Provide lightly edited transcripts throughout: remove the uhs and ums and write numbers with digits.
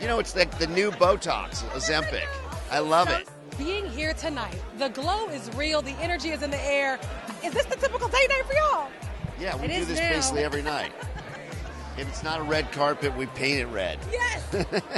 You know, it's like the new BOTOX, Ozempic. I love it. Being here tonight, the glow is real, the energy is in the air. Is this the typical date night for y'all? Yeah, we do this basically every night. If it's not a red carpet, we paint it red. Yes!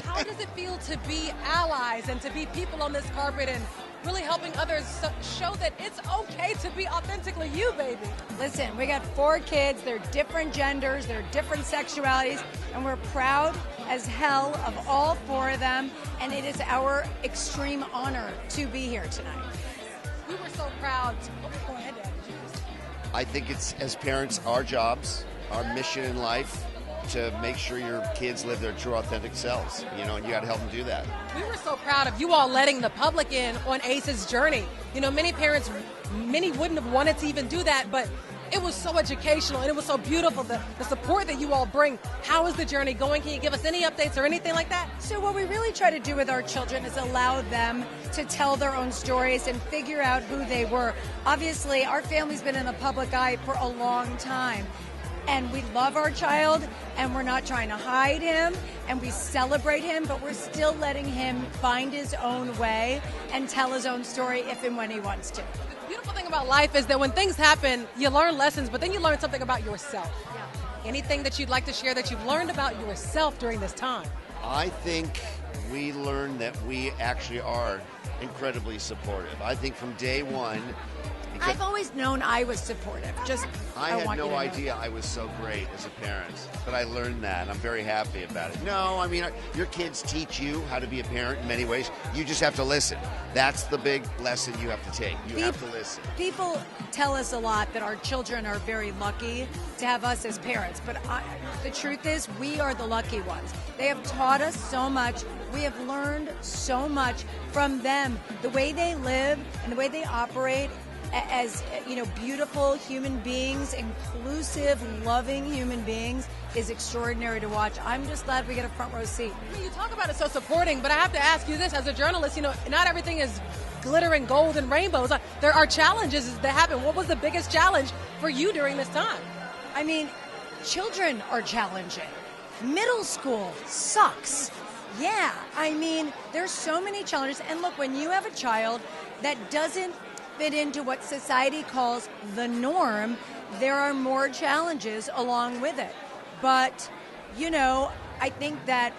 How does it feel to be allies and to be people on this carpet and really helping others show that it's okay to be authentically you, baby? Listen, we got 4 kids, they're different genders, they're different sexualities, and we're proud as hell of all 4 of them, and it is our extreme honor to be here tonight. We were so proud. Go ahead, Dad. I think it's, as parents, our jobs, our mission in life, to make sure your kids live their true, authentic selves, you know, and you got to help them do that. We were so proud of you all letting the public in on Ace's journey. You know, many parents, many wouldn't have wanted to even do that, but it was so educational and it was so beautiful, the support that you all bring. How is the journey going? Can you give us any updates or anything like that? So what we really try to do with our children is allow them to tell their own stories and figure out who they were. Obviously, our family's been in the public eye for a long time. And we love our child, and we're not trying to hide him, and we celebrate him, but we're still letting him find his own way and tell his own story if and when he wants to. The beautiful thing about life is that when things happen, you learn lessons, but then you learn something about yourself. Yeah. Anything that you'd like to share that you've learned about yourself during this time? I think we learned that we actually are incredibly supportive. I think from day one, I've always known I was supportive. I had no idea I was so great as a parent, but I learned that, and I'm very happy about it. No, I mean, your kids teach you how to be a parent in many ways. You just have to listen. That's the big lesson you have to take. You have to listen. People tell us a lot that our children are very lucky to have us as parents, but the truth is we are the lucky ones. They have taught us so much. We have learned so much from them. The way they live and the way they operate as, you know, beautiful human beings, inclusive, loving human beings is extraordinary to watch. I'm just glad we get a front row seat. I mean, you talk about it so supporting, but I have to ask you this as a journalist, you know, not everything is glitter and gold and rainbows. There are challenges that happen. What was the biggest challenge for you during this time? I mean, children are challenging. Middle school sucks. Yeah, I mean, there's so many challenges. And look, when you have a child that doesn't fit into what society calls the norm, there are more challenges along with it. But, you know, I think that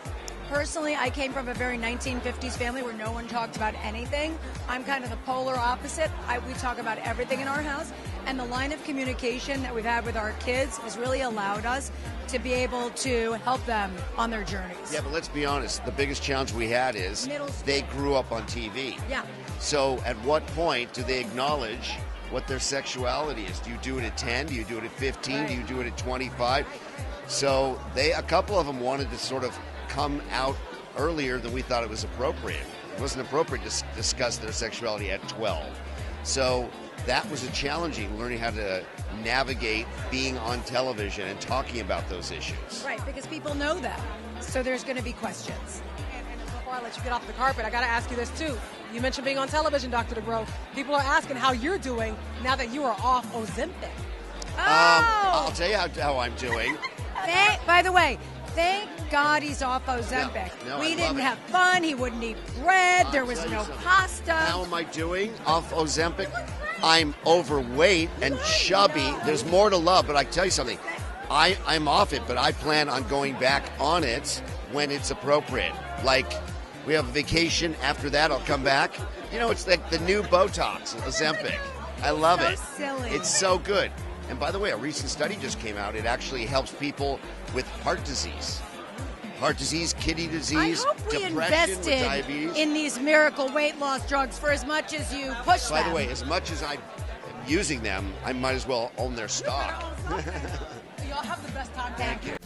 personally, I came from a very 1950s family where no one talked about anything. I'm kind of the polar opposite. We talk about everything in our house. And the line of communication that we've had with our kids has really allowed us to be able to help them on their journeys. Yeah, but let's be honest. The biggest challenge we had is they grew up on TV. Yeah. So at what point do they acknowledge what their sexuality is? Do you do it at 10? Do you do it at 15? Right. Do you do it at 25? So a couple of them wanted to sort of come out earlier than we thought it was appropriate. It wasn't appropriate to discuss their sexuality at 12. So that was a challenging, learning how to navigate being on television and talking about those issues. Right, because people know them. So there's going to be questions. And before I let you get off the carpet, I got to ask you this too. You mentioned being on television, Dr. Dubrow. People are asking how you're doing now that you are off Ozempic. I'll tell you how I'm doing. By the way, thank God he's off Ozempic. No, we didn't have fun. He wouldn't eat bread. There was no pasta. How am I doing off Ozempic? I'm overweight and chubby. There's more to love, but I can tell you something. I'm off it, but I plan on going back on it when it's appropriate. Like, we have a vacation. After that, I'll come back. You know, it's like the new BOTOX, Ozempic. I love it. Silly. It's so good. And by the way, a recent study just came out. It actually helps people with heart disease. Heart disease, kidney disease, I hope we depression, with diabetes. invested in these miracle weight loss drugs for as much as you push them. By the way, as much as I'm using them, I might as well own their stock. Y'all have the best time. Thank you.